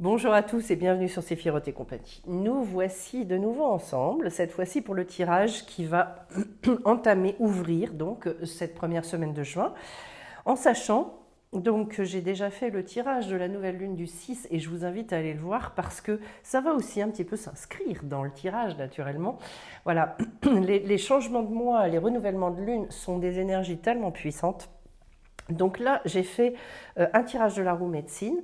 Bonjour à tous et bienvenue sur Séphiroth et compagnie. Nous voici de nouveau ensemble, cette fois-ci pour le tirage qui va ouvrir donc cette première semaine de juin, en sachant donc que j'ai déjà fait le tirage de la nouvelle lune du 6 et je vous invite à aller le voir parce que ça va aussi un petit peu s'inscrire dans le tirage naturellement. Voilà, les changements de mois, les renouvellements de lune sont des énergies tellement puissantes. Donc là, j'ai fait un tirage de la roue médecine.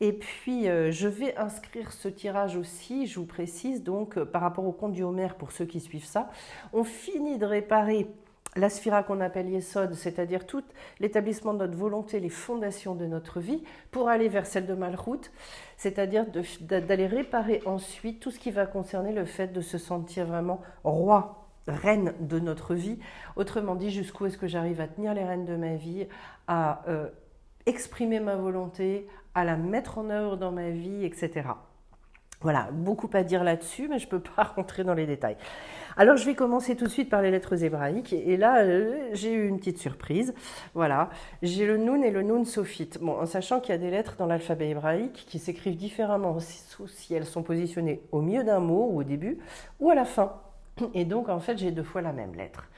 Et puis, je vais inscrire ce tirage aussi, je vous précise, donc par rapport au compte du Homer, pour ceux qui suivent ça. On finit de réparer la sphira qu'on appelle Yesod, c'est-à-dire tout l'établissement de notre volonté, les fondations de notre vie, pour aller vers celle de Malchut, c'est-à-dire d'aller réparer ensuite tout ce qui va concerner le fait de se sentir vraiment roi, reine de notre vie. Autrement dit, jusqu'où est-ce que j'arrive à tenir les rênes de ma vie, à exprimer ma volonté, à la mettre en œuvre dans ma vie, etc. Voilà, beaucoup à dire là-dessus, mais je ne peux pas rentrer dans les détails. Alors, je vais commencer tout de suite par les lettres hébraïques. Et là, j'ai eu une petite surprise. Voilà, j'ai le Nun et le Nun sophite. Bon, en sachant qu'il y a des lettres dans l'alphabet hébraïque qui s'écrivent différemment si elles sont positionnées au milieu d'un mot, ou au début, ou à la fin. Et donc, en fait, j'ai deux fois la même lettre.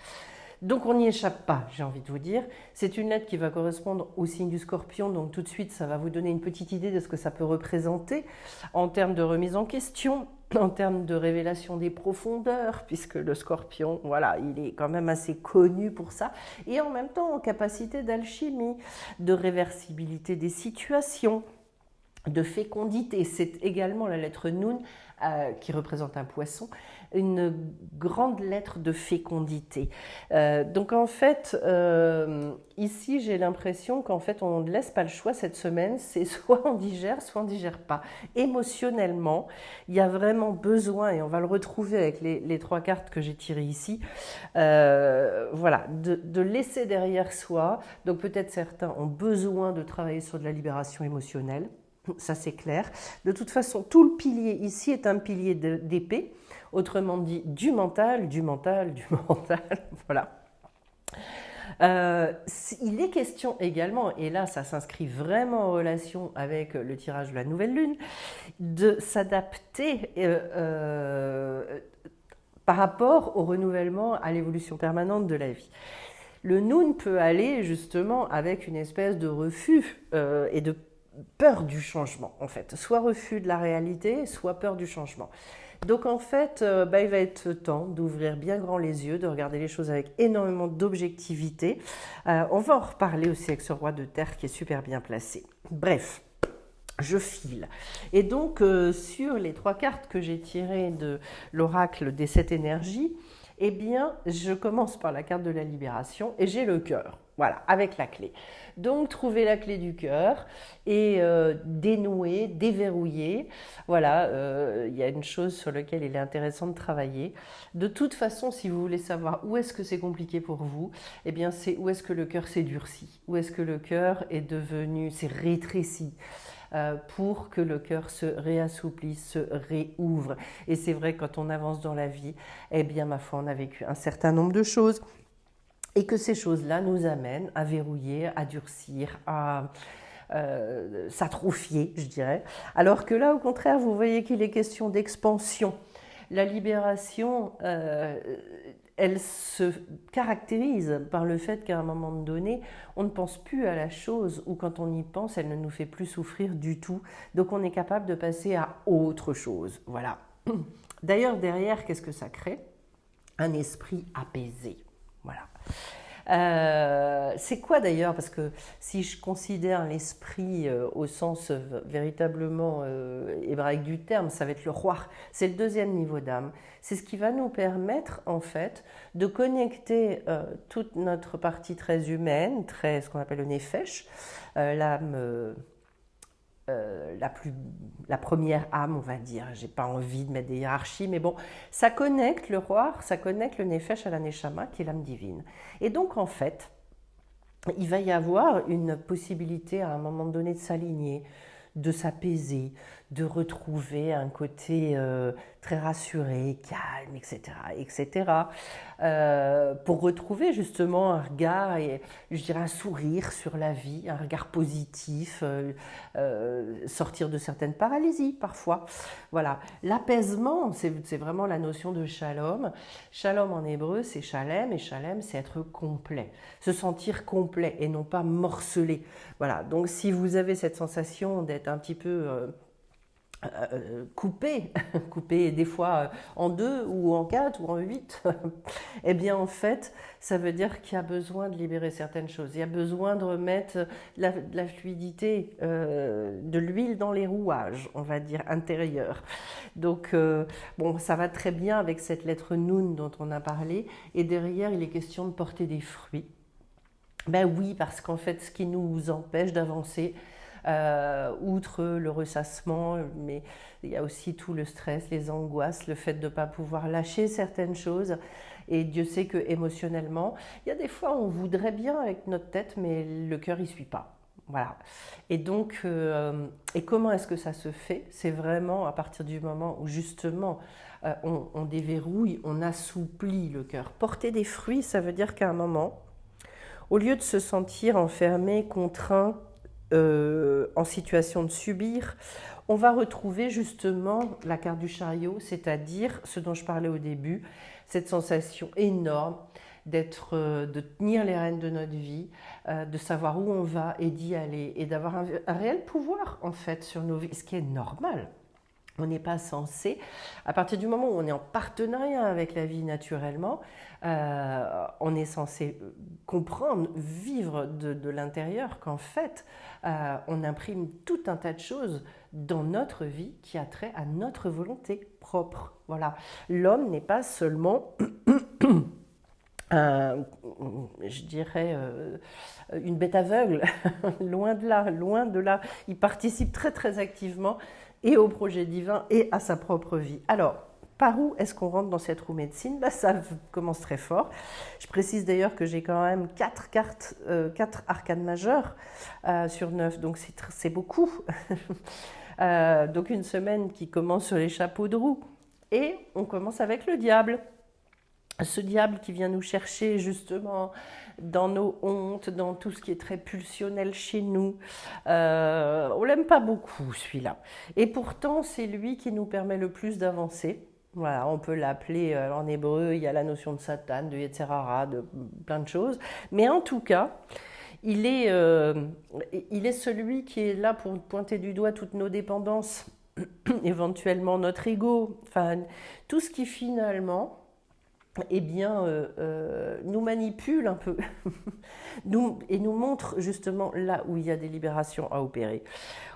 Donc on n'y échappe pas, j'ai envie de vous dire. C'est une lettre qui va correspondre au signe du Scorpion, donc tout de suite ça va vous donner une petite idée de ce que ça peut représenter en termes de remise en question, en termes de révélation des profondeurs, puisque le Scorpion, voilà, il est quand même assez connu pour ça, et en même temps en capacité d'alchimie, de réversibilité des situations, de fécondité. C'est également la lettre Nun qui représente un poisson, une grande lettre de fécondité. Donc en fait, ici j'ai l'impression qu'en fait on ne laisse pas le choix cette semaine, c'est soit on digère pas. Émotionnellement, il y a vraiment besoin, et on va le retrouver avec les trois cartes que j'ai tirées ici, voilà, de laisser derrière soi. Donc peut-être certains ont besoin de travailler sur de la libération émotionnelle. Ça c'est clair. De toute façon, tout le pilier ici est un pilier d'épée, autrement dit du mental, voilà. Il est question également, et là ça s'inscrit vraiment en relation avec le tirage de la nouvelle lune, de s'adapter par rapport au renouvellement, à l'évolution permanente de la vie. Le Nun peut aller justement avec une espèce de refus et de peur du changement, en fait. Soit refus de la réalité, soit peur du changement. Donc en fait, il va être temps d'ouvrir bien grand les yeux, de regarder les choses avec énormément d'objectivité. On va en reparler aussi avec ce roi de terre qui est super bien placé. Bref, je file. Et donc, sur les trois cartes que j'ai tirées de l'oracle des 7 énergies, eh bien, je commence par la carte de la libération et j'ai le cœur. Voilà, avec la clé. Donc, trouver la clé du cœur et dénouer, déverrouiller. Voilà, il y a une chose sur laquelle il est intéressant de travailler. De toute façon, si vous voulez savoir où est-ce que c'est compliqué pour vous, eh bien, c'est où est-ce que le cœur s'est durci, où est-ce que le cœur est devenu, s'est rétréci. Pour que le cœur se réassouplisse, se réouvre. Et c'est vrai, quand on avance dans la vie, eh bien, ma foi, on a vécu un certain nombre de choses et que ces choses-là nous amènent à verrouiller, à durcir, à s'atrophier, je dirais. Alors que là, au contraire, vous voyez qu'il est question d'expansion. La libération, elle se caractérise par le fait qu'à un moment donné, on ne pense plus à la chose, ou quand on y pense, elle ne nous fait plus souffrir du tout. Donc on est capable de passer à autre chose. Voilà. D'ailleurs, derrière, qu'est-ce que ça crée? Un esprit apaisé. Voilà. C'est quoi d'ailleurs? Parce que si je considère l'esprit au sens véritablement hébraïque du terme, ça va être le roi. C'est le deuxième niveau d'âme. C'est ce qui va nous permettre en fait de connecter toute notre partie très humaine, très ce qu'on appelle le nefesh, l'âme. La première âme, on va dire. J'ai pas envie de mettre des hiérarchies, mais bon, ça connecte le roi, ça connecte le nefesh à la neshama, qui est l'âme divine. Et donc, en fait, il va y avoir une possibilité à un moment donné de s'aligner, de s'apaiser, de retrouver un côté très rassuré, calme, etc., etc. Pour retrouver justement un regard, et je dirais un sourire sur la vie, un regard positif, sortir de certaines paralysies parfois. Voilà, l'apaisement, c'est vraiment la notion de shalom. Shalom en hébreu, c'est shalem, et shalem, c'est être complet, se sentir complet et non pas morcelé. Voilà, donc si vous avez cette sensation d'être un petit peu coupé, coupé des fois en 2 ou en 4 ou en 8, eh bien en fait, ça veut dire qu'il y a besoin de libérer certaines choses. Il y a besoin de remettre de la fluidité, de l'huile dans les rouages, on va dire, intérieurs. Donc, bon, ça va très bien avec cette lettre Nun dont on a parlé. Et derrière, il est question de porter des fruits. Ben oui, parce qu'en fait, ce qui nous empêche d'avancer, outre le ressassement, mais il y a aussi tout le stress, les angoisses, le fait de ne pas pouvoir lâcher certaines choses. Et Dieu sait que émotionnellement, il y a des fois on voudrait bien avec notre tête, mais le cœur y suit pas. Voilà. Et donc, et comment est-ce que ça se fait? C'est vraiment à partir du moment où justement on déverrouille, on assouplit le cœur. Porter des fruits, ça veut dire qu'à un moment, au lieu de se sentir enfermé, contraint, en situation de subir, on va retrouver justement la carte du chariot, c'est-à-dire ce dont je parlais au début, cette sensation énorme de tenir les rênes de notre vie, de savoir où on va et d'y aller, et d'avoir un réel pouvoir en fait sur nos vies, ce qui est normal. On n'est pas censé, à partir du moment où on est en partenariat avec la vie naturellement, on est censé comprendre, vivre de l'intérieur, qu'en fait, on imprime tout un tas de choses dans notre vie qui a trait à notre volonté propre. Voilà. L'homme n'est pas seulement je dirais, une bête aveugle, loin de là, loin de là. Il participe très très activement et au projet divin et à sa propre vie. Alors, par où est-ce qu'on rentre dans cette roue médecine? Ça commence très fort. Je précise d'ailleurs que j'ai quand même 4 cartes, 4 arcanes majeures sur 9, donc c'est beaucoup. Donc une semaine qui commence sur les chapeaux de roue. Et on commence avec le diable. Ce diable qui vient nous chercher justement dans nos hontes, dans tout ce qui est très pulsionnel chez nous. On l'aime pas beaucoup celui-là. Et pourtant, c'est lui qui nous permet le plus d'avancer. Voilà, on peut l'appeler en hébreu, il y a la notion de Satan, de Yetzerara, de plein de choses. Mais en tout cas, il est celui qui est là pour pointer du doigt toutes nos dépendances, éventuellement notre ego, enfin tout ce qui finalement eh bien, nous manipule un peu et nous montre justement là où il y a des libérations à opérer.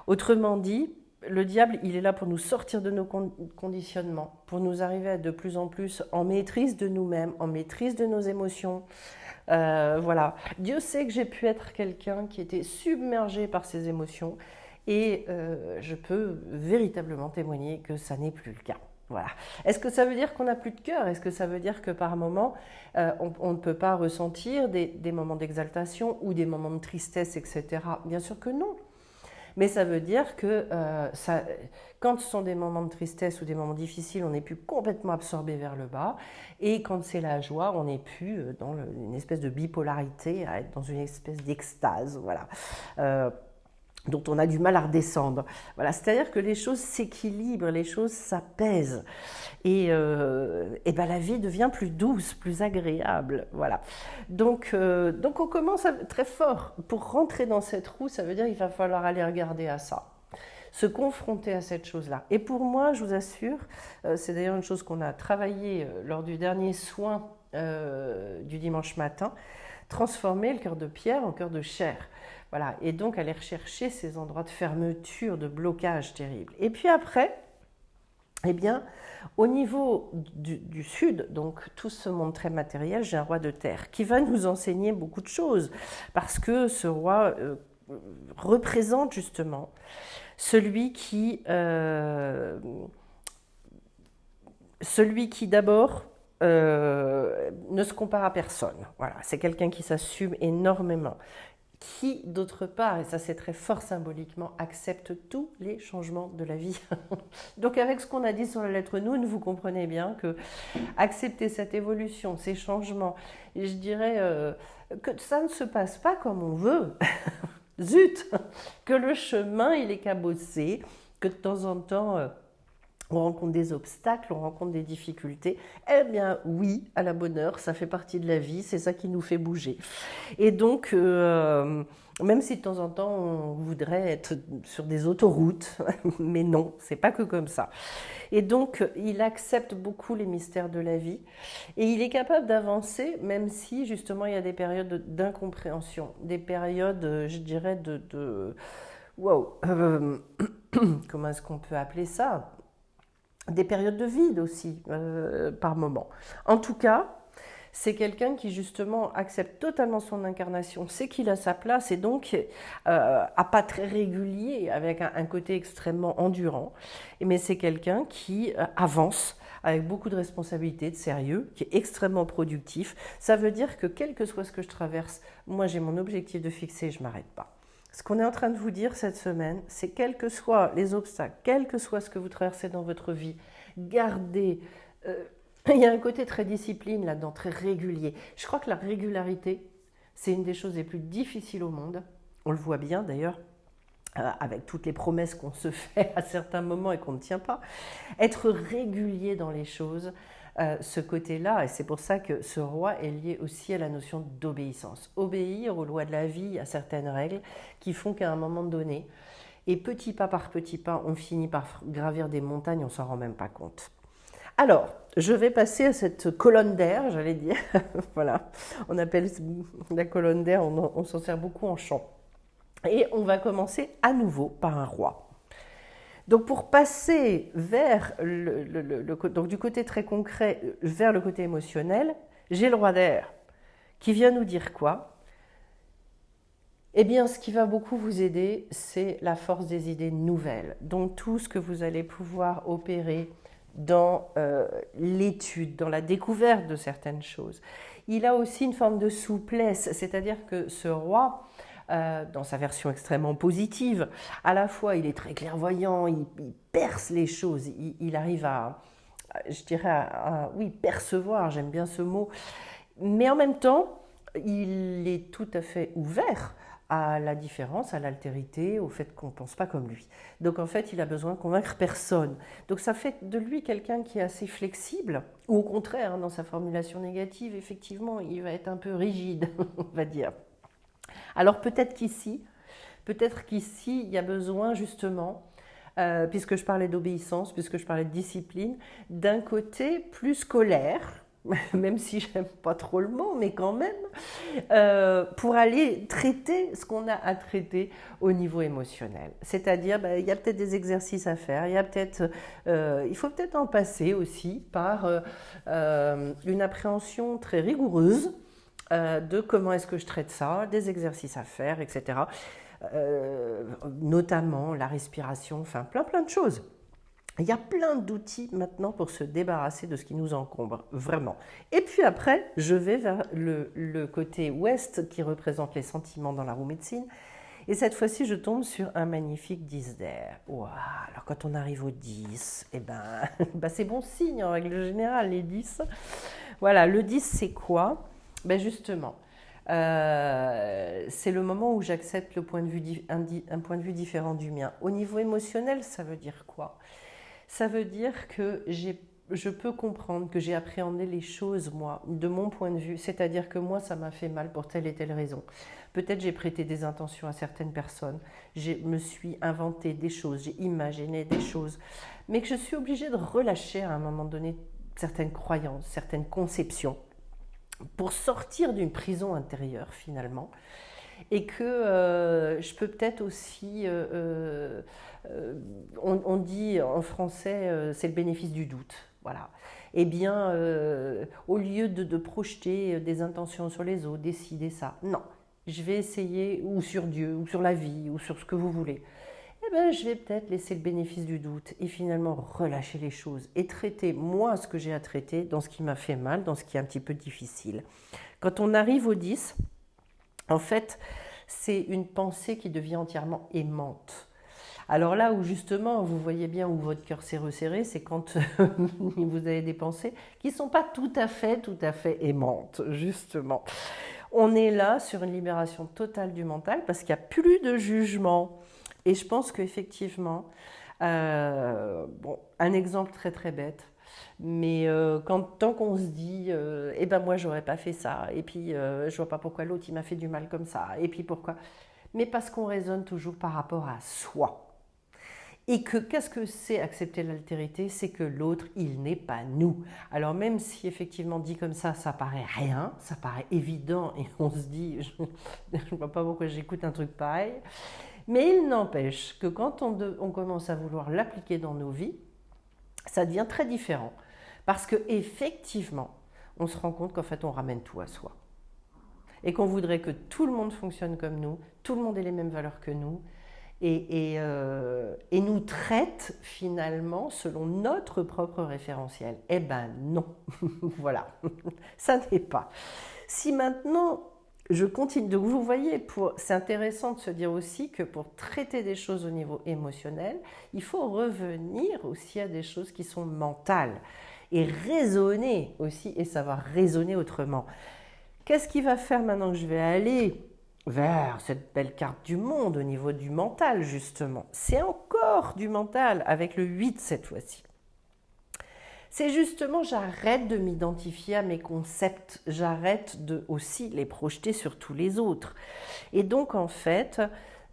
Autrement dit, le diable, il est là pour nous sortir de nos conditionnements, pour nous arriver à être de plus en plus en maîtrise de nous-mêmes, en maîtrise de nos émotions. Voilà. Dieu sait que j'ai pu être quelqu'un qui était submergé par ses émotions et je peux véritablement témoigner que ça n'est plus le cas. Voilà. Est-ce que ça veut dire qu'on n'a plus de cœur? Est-ce que ça veut dire que par moment, on ne peut pas ressentir des moments d'exaltation ou des moments de tristesse, etc. Bien sûr que non. Mais ça veut dire que quand ce sont des moments de tristesse ou des moments difficiles, on n'est plus complètement absorbé vers le bas. Et quand c'est la joie, on n'est plus dans une espèce de bipolarité, à être dans une espèce d'extase. Voilà. Dont on a du mal à redescendre. Voilà, c'est-à-dire que les choses s'équilibrent, les choses s'apaisent. Et ben la vie devient plus douce, plus agréable. Voilà. Donc on commence très fort. Pour rentrer dans cette roue, ça veut dire qu'il va falloir aller regarder à ça. Se confronter à cette chose-là. Et pour moi, je vous assure, c'est d'ailleurs une chose qu'on a travaillé lors du dernier soin du dimanche matin, transformer le cœur de pierre en cœur de chair. Voilà, et donc aller rechercher ces endroits de fermeture, de blocage terrible. Et puis après, eh bien, au niveau du sud, donc tout ce monde très matériel, j'ai un roi de terre qui va nous enseigner beaucoup de choses, parce que ce roi représente justement celui qui d'abord ne se compare à personne. Voilà, c'est quelqu'un qui s'assume énormément, qui, d'autre part, et ça c'est très fort symboliquement, accepte tous les changements de la vie. Donc avec ce qu'on a dit sur la lettre Noun, vous comprenez bien que accepter cette évolution, ces changements, et je dirais que ça ne se passe pas comme on veut, zut, que le chemin il est cabossé, que de temps en temps on rencontre des obstacles, on rencontre des difficultés. Eh bien oui, à la bonne heure, ça fait partie de la vie, c'est ça qui nous fait bouger. Et donc, même si de temps en temps on voudrait être sur des autoroutes, mais non, c'est pas que comme ça. Et donc, il accepte beaucoup les mystères de la vie et il est capable d'avancer, même si justement il y a des périodes d'incompréhension, des périodes, je dirais, wow, comment est-ce qu'on peut appeler ça? Des périodes de vide aussi, par moment. En tout cas, c'est quelqu'un qui justement accepte totalement son incarnation, sait qu'il a sa place et donc à pas très régulier, avec un côté extrêmement endurant. Mais c'est quelqu'un qui avance avec beaucoup de responsabilités, de sérieux, qui est extrêmement productif. Ça veut dire que quel que soit ce que je traverse, moi j'ai mon objectif de fixer, je ne m'arrête pas. Ce qu'on est en train de vous dire cette semaine, c'est quels que soient les obstacles, quel que soit ce que vous traversez dans votre vie, gardez... il y a un côté très discipline là-dedans, très régulier. Je crois que la régularité, c'est une des choses les plus difficiles au monde. On le voit bien d'ailleurs, avec toutes les promesses qu'on se fait à certains moments et qu'on ne tient pas. Être régulier dans les choses, ce côté-là, et c'est pour ça que ce roi est lié aussi à la notion d'obéissance. Obéir aux lois de la vie, à certaines règles qui font qu'à un moment donné, et petit pas par petit pas, on finit par gravir des montagnes, on ne s'en rend même pas compte. Alors, je vais passer à cette colonne d'air, j'allais dire. Voilà, on appelle la colonne d'air, on s'en sert beaucoup en chant. Et on va commencer à nouveau par un roi. Donc pour passer vers donc du côté très concret vers le côté émotionnel, j'ai le roi d'air qui vient nous dire quoi? Eh bien, ce qui va beaucoup vous aider, c'est la force des idées nouvelles. Donc tout ce que vous allez pouvoir opérer dans l'étude, dans la découverte de certaines choses. Il a aussi une forme de souplesse, c'est-à-dire que ce roi, dans sa version extrêmement positive, à la fois il est très clairvoyant, il perce les choses, il arrive je dirais, oui, percevoir, j'aime bien ce mot, mais en même temps, il est tout à fait ouvert à la différence, à l'altérité, au fait qu'on ne pense pas comme lui. Donc en fait, il a besoin de convaincre personne. Donc ça fait de lui quelqu'un qui est assez flexible, ou au contraire, dans sa formulation négative, effectivement, il va être un peu rigide, on va dire. Alors peut-être qu'ici, il y a besoin justement, puisque je parlais d'obéissance, puisque je parlais de discipline, d'un côté plus scolaire, même si j'aime pas trop le mot, mais quand même, pour aller traiter ce qu'on a à traiter au niveau émotionnel. C'est-à-dire, il y a peut-être des exercices à faire, il faut peut-être en passer aussi par une appréhension très rigoureuse de comment est-ce que je traite ça, des exercices à faire, etc. Notamment la respiration, enfin plein de choses. Il y a plein d'outils maintenant pour se débarrasser de ce qui nous encombre, vraiment. Et puis après, je vais vers le côté ouest qui représente les sentiments dans la roue médecine. Et cette fois-ci, je tombe sur un magnifique 10 d'air. Wow. Alors quand on arrive au 10, c'est bon signe en règle générale, les 10. Voilà, le 10 c'est quoi? Justement, c'est le moment où j'accepte un point de vue différent du mien. Au niveau émotionnel, ça veut dire quoi? Ça veut dire que je peux comprendre que j'ai appréhendé les choses, moi, de mon point de vue. C'est-à-dire que moi, ça m'a fait mal pour telle et telle raison. Peut-être j'ai prêté des intentions à certaines personnes. Je me suis inventé des choses, j'ai imaginé des choses. Mais que je suis obligée de relâcher à un moment donné certaines croyances, certaines conceptions pour sortir d'une prison intérieure, finalement. Et que je peux peut-être aussi, on dit en français, c'est le bénéfice du doute. Voilà. Eh bien, au lieu de projeter des intentions sur les autres, décider ça, non, je vais essayer, ou sur Dieu, ou sur la vie, ou sur ce que vous voulez. Je vais peut-être laisser le bénéfice du doute et finalement relâcher les choses et traiter, moi, ce que j'ai à traiter dans ce qui m'a fait mal, dans ce qui est un petit peu difficile. Quand on arrive au 10, en fait, c'est une pensée qui devient entièrement aimante. Alors là où justement vous voyez bien où votre cœur s'est resserré, c'est quand vous avez des pensées qui ne sont pas tout à fait aimantes, justement. On est là sur une libération totale du mental parce qu'il n'y a plus de jugement. Et je pense qu'effectivement, bon, un exemple très très bête, mais tant qu'on se dit, eh ben moi j'aurais pas fait ça, et puis je vois pas pourquoi l'autre il m'a fait du mal comme ça, et puis pourquoi. Mais parce qu'on raisonne toujours par rapport à soi. Et que qu'est-ce que c'est accepter l'altérité? C'est que l'autre, il n'est pas nous. Alors même si effectivement dit comme ça paraît rien, ça paraît évident et on se dit, je ne vois pas pourquoi j'écoute un truc pareil, mais il n'empêche que quand on commence à vouloir l'appliquer dans nos vies, ça devient très différent. Parce que effectivement, on se rend compte qu'en fait on ramène tout à soi. Et qu'on voudrait que tout le monde fonctionne comme nous, tout le monde ait les mêmes valeurs que nous, et nous traite finalement selon notre propre référentiel. Eh ben non, voilà, ça n'est pas. Si maintenant je continue, donc vous voyez, c'est intéressant de se dire aussi que pour traiter des choses au niveau émotionnel, il faut revenir aussi à des choses qui sont mentales et raisonner aussi et savoir raisonner autrement. Qu'est-ce qui va faire maintenant que je vais aller vers cette belle carte du monde au niveau du mental, justement? C'est encore du mental, avec le 8 cette fois-ci. C'est justement, j'arrête de m'identifier à mes concepts, j'arrête de aussi les projeter sur tous les autres. Et donc, en fait,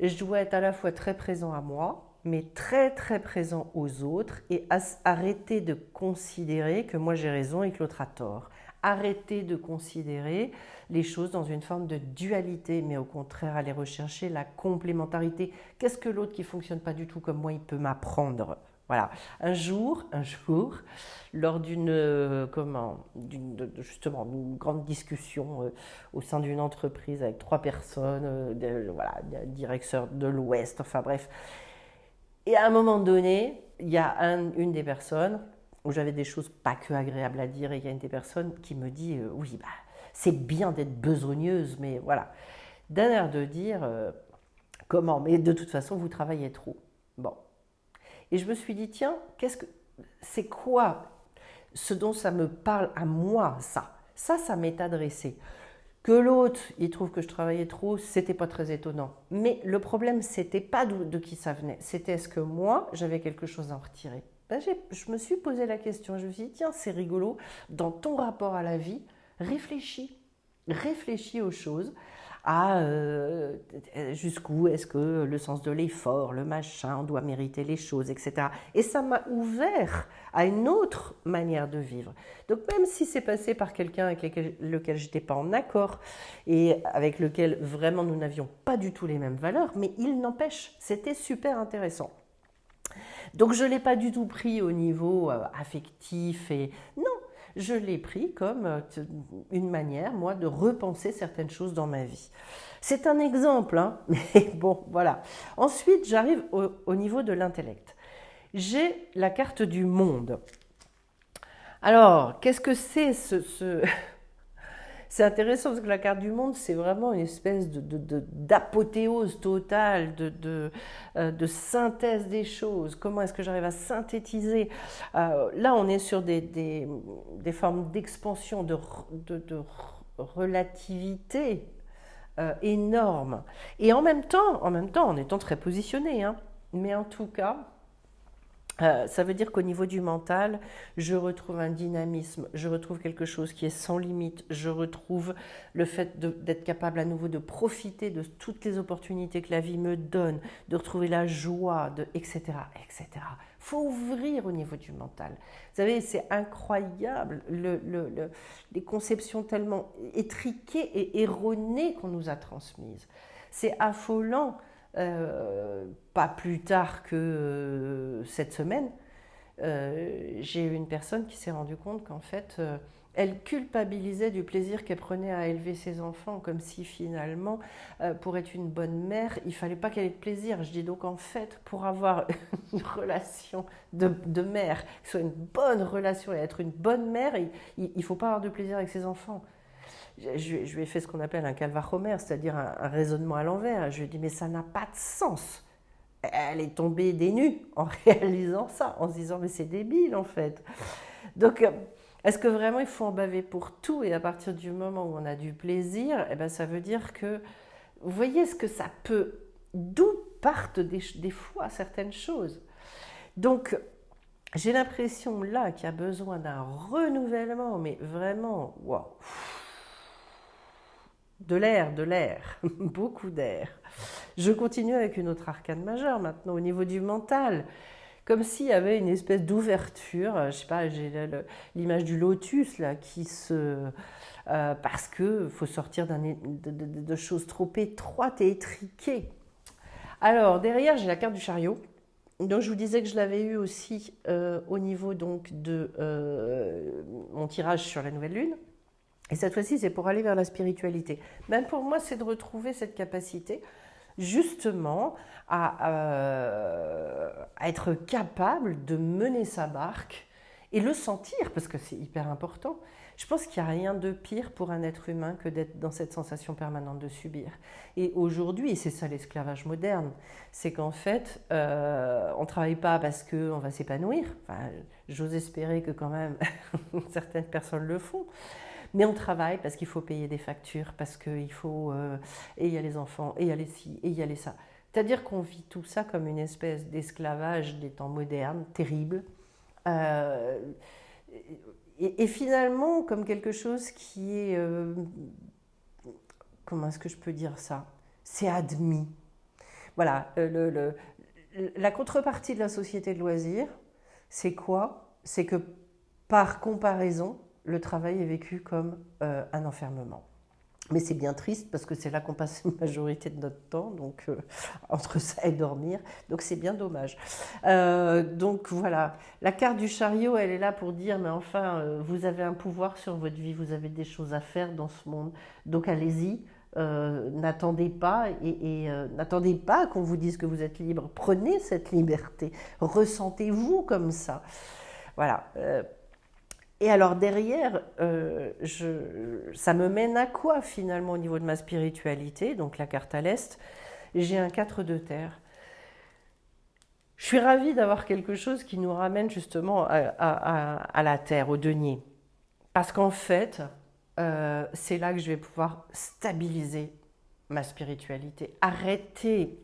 je dois être à la fois très présent à moi, mais très très présent aux autres, et arrêter de considérer que moi j'ai raison et que l'autre a tort. Arrêter de considérer les choses dans une forme de dualité, mais au contraire aller rechercher la complémentarité. Qu'est-ce que l'autre qui ne fonctionne pas du tout comme moi, il peut m'apprendre? Voilà. Un jour, lors justement d'une grande discussion au sein d'une entreprise avec 3 personnes, directeur de l'Ouest, enfin bref. Et à un moment donné, il y a une des personnes où j'avais des choses pas que agréables à dire, et il y a une des personnes qui me dit oui, bah, c'est bien d'être besogneuse, mais voilà. D'un air de dire comment, mais de toute façon, vous travaillez trop. Bon. Et je me suis dit, tiens, c'est quoi ce dont ça me parle à moi, ça? Ça m'est adressé. Que l'autre, il trouve que je travaillais trop, c'était pas très étonnant. Mais le problème, c'était pas de qui ça venait. C'était est-ce que moi, j'avais quelque chose à en retirer? Ben, je me suis posé la question. Je me suis dit, tiens, c'est rigolo. Dans ton rapport à la vie, réfléchis. Réfléchis aux choses. Jusqu'où est-ce que le sens de l'effort, le machin, on doit mériter les choses, etc. Et ça m'a ouvert à une autre manière de vivre. Donc même si c'est passé par quelqu'un avec lequel je n'étais pas en accord et avec lequel vraiment nous n'avions pas du tout les mêmes valeurs, mais il n'empêche, c'était super intéressant. Donc je ne l'ai pas du tout pris au niveau affectif et non, je l'ai pris comme une manière, moi, de repenser certaines choses dans ma vie. C'est un exemple, hein, mais bon, voilà. Ensuite, j'arrive au niveau de l'intellect. J'ai la carte du monde. Alors, qu'est-ce que c'est C'est intéressant parce que la carte du monde, c'est vraiment une espèce d'apothéose totale, de synthèse des choses. Comment est-ce que j'arrive à synthétiser? Là, on est sur des formes d'expansion, de relativité énormes. Et en même temps, en étant très positionné, hein. Mais en tout cas, ça veut dire qu'au niveau du mental, je retrouve un dynamisme, je retrouve quelque chose qui est sans limite, je retrouve le fait d'être capable à nouveau de profiter de toutes les opportunités que la vie me donne, de retrouver la joie, etc., etc. Il faut ouvrir au niveau du mental. Vous savez, c'est incroyable, les conceptions tellement étriquées et erronées qu'on nous a transmises. C'est affolant. Pas plus tard que cette semaine, j'ai eu une personne qui s'est rendue compte qu'en fait, elle culpabilisait du plaisir qu'elle prenait à élever ses enfants, comme si finalement, pour être une bonne mère, il ne fallait pas qu'elle ait de plaisir. Je dis donc en fait, pour avoir une relation de mère, que ce soit une bonne relation et être une bonne mère, il ne faut pas avoir de plaisir avec ses enfants. je lui ai fait ce qu'on appelle un calvachomer, c'est-à-dire un raisonnement à l'envers. Je lui ai dit, mais ça n'a pas de sens. Elle est tombée des nues en réalisant ça, en se disant, mais c'est débile en fait. Donc, est-ce que vraiment il faut en baver pour tout? Et à partir du moment où on a du plaisir, eh ben, ça veut dire que, vous voyez ce que ça peut, d'où partent des fois certaines choses. Donc, j'ai l'impression là qu'il y a besoin d'un renouvellement, mais vraiment, waouh, de l'air, beaucoup d'air. Je continue avec une autre arcane majeure maintenant au niveau du mental. Comme s'il y avait une espèce d'ouverture, je sais pas, j'ai l'image du lotus là qui se... parce qu'il faut sortir de choses trop étroites et étriquées. Alors derrière j'ai la carte du chariot. Donc je vous disais que je l'avais eu aussi au niveau donc de mon tirage sur la nouvelle lune. Et cette fois-ci, c'est pour aller vers la spiritualité. Même pour moi, c'est de retrouver cette capacité justement à être capable de mener sa barque et le sentir, parce que c'est hyper important. Je pense qu'il n'y a rien de pire pour un être humain que d'être dans cette sensation permanente de subir. Et aujourd'hui, c'est ça l'esclavage moderne, c'est qu'en fait, on ne travaille pas parce qu'on va s'épanouir. Enfin, j'ose espérer que quand même certaines personnes le font. Mais on travaille parce qu'il faut payer des factures, parce qu'il faut... et il y a les enfants, et il y a les ci, et il y a les ça. C'est-à-dire qu'on vit tout ça comme une espèce d'esclavage des temps modernes, terrible. Et finalement, comme quelque chose qui est... comment est-ce que je peux dire ça? C'est admis. Voilà, la contrepartie de la société de loisirs, c'est quoi? C'est que par comparaison, le travail est vécu comme un enfermement. Mais c'est bien triste parce que c'est là qu'on passe la majorité de notre temps, donc entre ça et dormir, donc c'est bien dommage. Donc voilà, la carte du chariot, elle est là pour dire, mais enfin, vous avez un pouvoir sur votre vie, vous avez des choses à faire dans ce monde, donc allez-y. N'attendez pas n'attendez pas qu'on vous dise que vous êtes libre. Prenez cette liberté, ressentez-vous comme ça. Voilà. Et alors derrière, ça me mène à quoi finalement au niveau de ma spiritualité? Donc la carte à l'Est, j'ai un 4 de terre. Je suis ravie d'avoir quelque chose qui nous ramène justement à la terre, au denier. Parce qu'en fait, c'est là que je vais pouvoir stabiliser ma spiritualité. Arrêter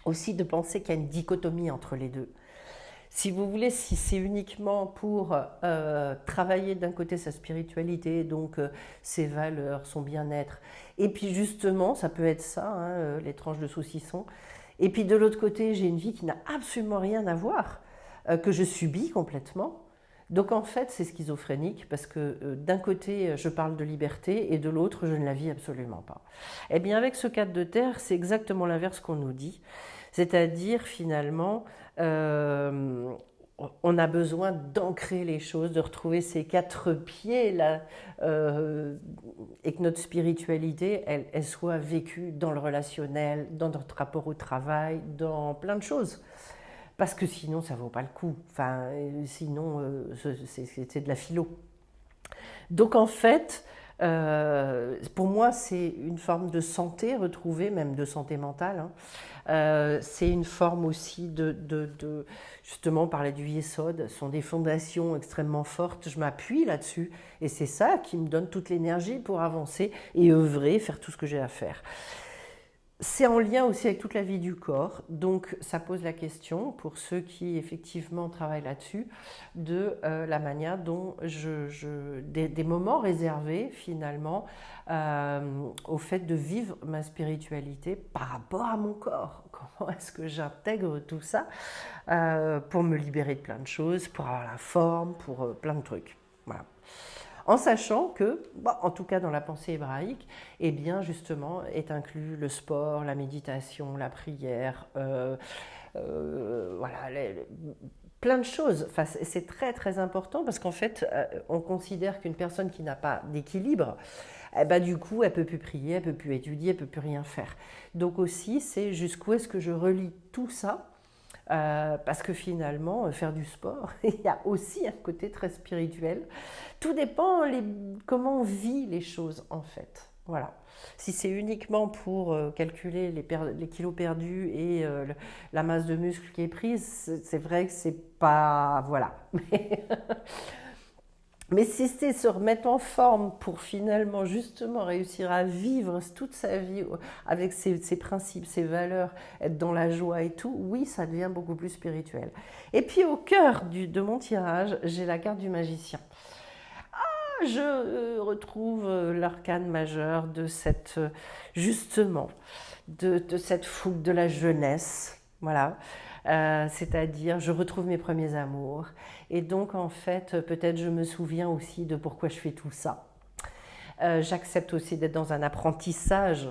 aussi de penser qu'il y a une dichotomie entre les deux. Si vous voulez, si c'est uniquement pour travailler d'un côté sa spiritualité, donc ses valeurs, son bien-être, et puis justement, ça peut être ça, hein, les tranches de saucisson, et puis de l'autre côté, j'ai une vie qui n'a absolument rien à voir, que je subis complètement. Donc en fait, c'est schizophrénique parce que d'un côté, je parle de liberté et de l'autre, je ne la vis absolument pas. Eh bien, avec ce 4 de terre, c'est exactement l'inverse qu'on nous dit. C'est-à-dire, finalement, on a besoin d'ancrer les choses, de retrouver ces 4 pieds là, et que notre spiritualité, elle soit vécue dans le relationnel, dans notre rapport au travail, dans plein de choses. Parce que sinon, ça ne vaut pas le coup. Enfin, sinon, c'est de la philo. Donc en fait, pour moi, c'est une forme de santé retrouvée, même de santé mentale. Hein. C'est une forme aussi justement, on parlait du Yesod, ce sont des fondations extrêmement fortes. Je m'appuie là-dessus et c'est ça qui me donne toute l'énergie pour avancer et œuvrer, faire tout ce que j'ai à faire. C'est en lien aussi avec toute la vie du corps, donc ça pose la question, pour ceux qui effectivement travaillent là-dessus, de la manière dont des moments réservés finalement au fait de vivre ma spiritualité par rapport à mon corps. Comment est-ce que j'intègre tout ça pour me libérer de plein de choses, pour avoir la forme, pour plein de trucs. Voilà. En sachant que, en tout cas dans la pensée hébraïque, eh bien justement est inclus le sport, la méditation, la prière, voilà, plein de choses. Enfin, c'est très très important parce qu'en fait, on considère qu'une personne qui n'a pas d'équilibre, eh ben, du coup, elle ne peut plus prier, elle ne peut plus étudier, elle ne peut plus rien faire. Donc aussi, c'est jusqu'où est-ce que je relie tout ça parce que finalement, faire du sport, il y a aussi un côté très spirituel. Tout dépend comment on vit les choses, en fait. Voilà. Si c'est uniquement pour calculer les kilos perdus et la masse de muscle qui est prise, c'est vrai que c'est pas... Voilà. Mais si c'est se remettre en forme pour finalement justement réussir à vivre toute sa vie avec ses principes, ses valeurs, être dans la joie et tout, oui, ça devient beaucoup plus spirituel. Et puis au cœur de mon tirage, j'ai la carte du magicien. Je retrouve l'arcane majeur de cette, justement, de cette fougue de la jeunesse, voilà. C'est-à-dire, je retrouve mes premiers amours. Et donc, en fait, peut-être je me souviens aussi de pourquoi je fais tout ça. J'accepte aussi d'être dans un apprentissage.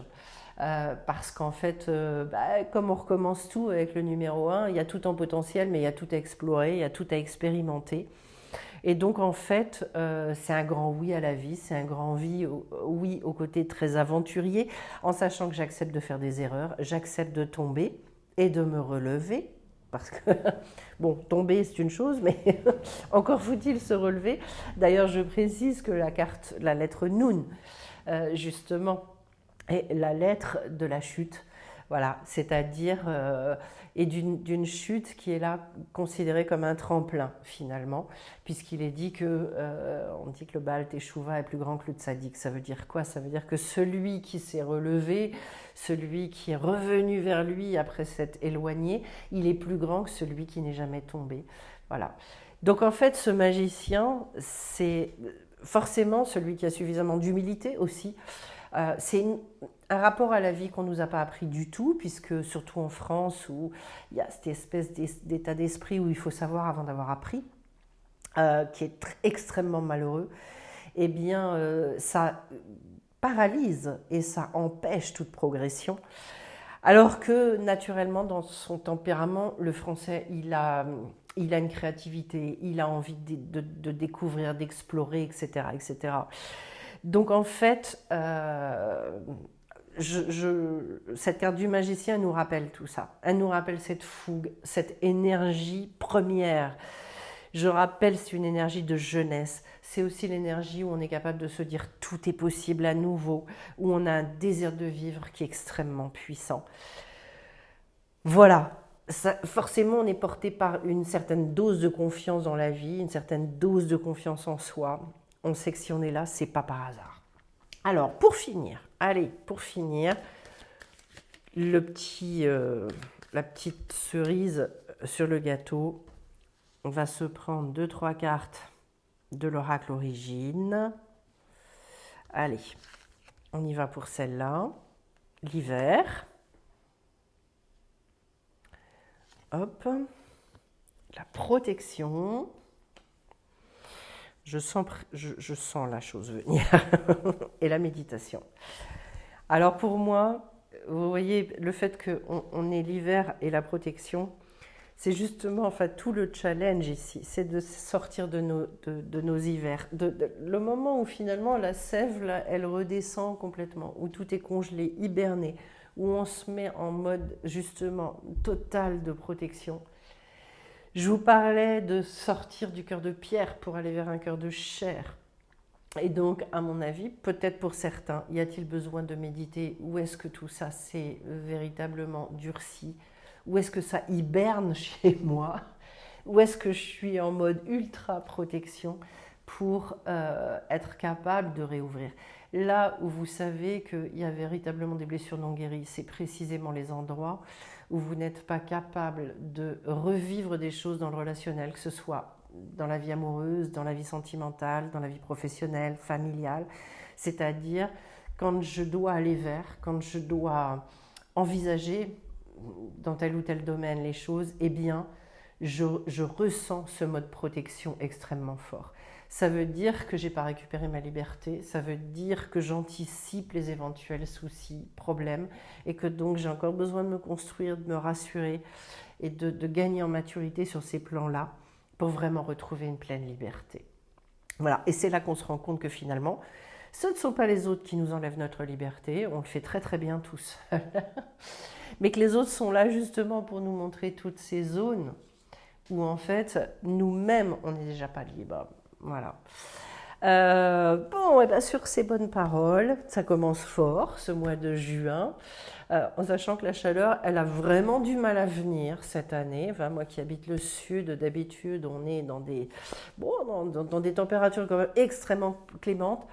Parce qu'en fait, comme on recommence tout avec le numéro 1, il y a tout en potentiel, mais il y a tout à explorer, il y a tout à expérimenter. Et donc, en fait, c'est un grand oui à la vie, c'est un grand oui au côté très aventurier, en sachant que j'accepte de faire des erreurs, j'accepte de tomber et de me relever. Parce que, bon, tomber c'est une chose, mais encore faut-il se relever. D'ailleurs, je précise que la lettre Nun, justement, est la lettre de la chute. Voilà, c'est-à-dire, et d'une chute qui est là considérée comme un tremplin, finalement, puisqu'il est dit on dit que le Baal Teshuvah est plus grand que le Tzaddik. Ça veut dire quoi? Ça veut dire que celui qui s'est relevé, celui qui est revenu vers lui après s'être éloigné, il est plus grand que celui qui n'est jamais tombé. Voilà. Donc en fait, ce magicien, c'est forcément celui qui a suffisamment d'humilité aussi. C'est un rapport à la vie qu'on ne nous a pas appris du tout, puisque surtout en France, où il y a cette espèce d'état d'esprit où il faut savoir avant d'avoir appris, qui est extrêmement malheureux, eh bien, ça paralyse et ça empêche toute progression. Alors que, naturellement, dans son tempérament, le français, il a une créativité, il a envie de découvrir, d'explorer, etc., etc. Donc en fait, cette carte du magicien nous rappelle tout ça. Elle nous rappelle cette fougue, cette énergie première. Je rappelle, c'est une énergie de jeunesse. C'est aussi l'énergie où on est capable de se dire tout est possible à nouveau, où on a un désir de vivre qui est extrêmement puissant. Voilà. Forcément, on est porté par une certaine dose de confiance dans la vie, une certaine dose de confiance en soi. On sait que si on est là, c'est pas par hasard. Alors, pour finir, la petite cerise sur le gâteau, on va se prendre 2-3 cartes de l'oracle origine. Allez, on y va pour celle-là. L'hiver. Hop. La protection. Je sens la chose venir. Et la méditation. Alors pour moi, vous voyez, le fait qu'on ait l'hiver et la protection, c'est justement en fait tout le challenge ici, c'est de sortir de nos hivers. Le moment où finalement la sève, là, elle redescend complètement, où tout est congelé, hiberné, où on se met en mode justement total de protection. Je vous parlais de sortir du cœur de pierre pour aller vers un cœur de chair. Et donc, à mon avis, peut-être pour certains, y a-t-il besoin de méditer? Où est-ce que tout ça s'est véritablement durci? Où est-ce que ça hiberne chez moi? Où est-ce que je suis en mode ultra protection pour être capable de réouvrir? Là où vous savez qu'il y a véritablement des blessures non guéries, c'est précisément les endroits où vous n'êtes pas capable de revivre des choses dans le relationnel, que ce soit dans la vie amoureuse, dans la vie sentimentale, dans la vie professionnelle, familiale. C'est-à-dire quand je dois aller vers, quand je dois envisager dans tel ou tel domaine les choses, eh bien, je ressens ce mode protection extrêmement fort. Ça veut dire que je n'ai pas récupéré ma liberté, ça veut dire que j'anticipe les éventuels soucis, problèmes, et que donc j'ai encore besoin de me construire, de me rassurer et de gagner en maturité sur ces plans-là pour vraiment retrouver une pleine liberté. Voilà, et c'est là qu'on se rend compte que finalement, Ce ne sont pas les autres qui nous enlèvent notre liberté, on le fait très très bien tout seul. Mais que les autres sont là justement pour nous montrer toutes ces zones où en fait, nous-mêmes, on n'est déjà pas libre. Voilà. Bon, et bien sur ces bonnes paroles, ça commence fort ce mois de juin, en sachant que la chaleur, elle a vraiment du mal à venir cette année. Enfin, moi qui habite le sud, d'habitude, on est dans des, bon, dans des températures quand même extrêmement clémentes.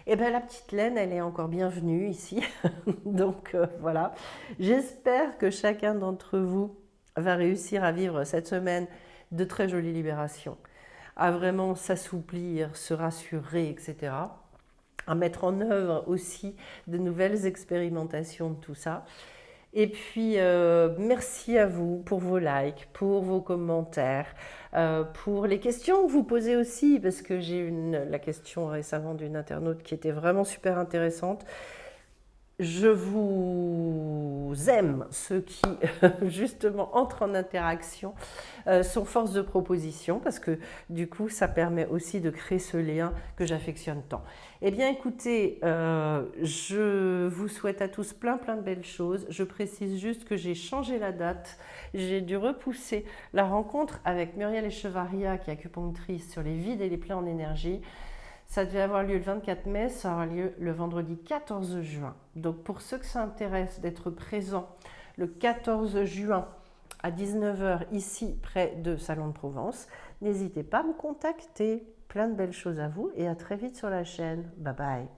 Et bien la petite laine, elle est encore bienvenue ici. Donc voilà, j'espère que chacun d'entre vous va réussir à vivre cette semaine de très jolies libérations, à vraiment s'assouplir, se rassurer, etc. À mettre en œuvre aussi de nouvelles expérimentations de tout ça. Et puis, merci à vous pour vos likes, pour vos commentaires, pour les questions que vous posez aussi, parce que j'ai eu la question récemment d'une internaute qui était vraiment super intéressante. Je vous aime, ceux qui justement entrent en interaction, sont force de proposition, parce que du coup ça permet aussi de créer ce lien que j'affectionne tant. Eh bien écoutez, je vous souhaite à tous plein de belles choses. Je précise juste que j'ai changé la date, j'ai dû repousser la rencontre avec Muriel Echevarria, qui est acupunctrice sur les vides et les plaies en énergie. Ça devait avoir lieu le 24 mai, ça aura lieu le vendredi 14 juin. Donc pour ceux que ça intéresse d'être présents le 14 juin à 19 h ici près de Salon de Provence, n'hésitez pas à me contacter. Plein de belles choses à vous et à très vite sur la chaîne. Bye bye.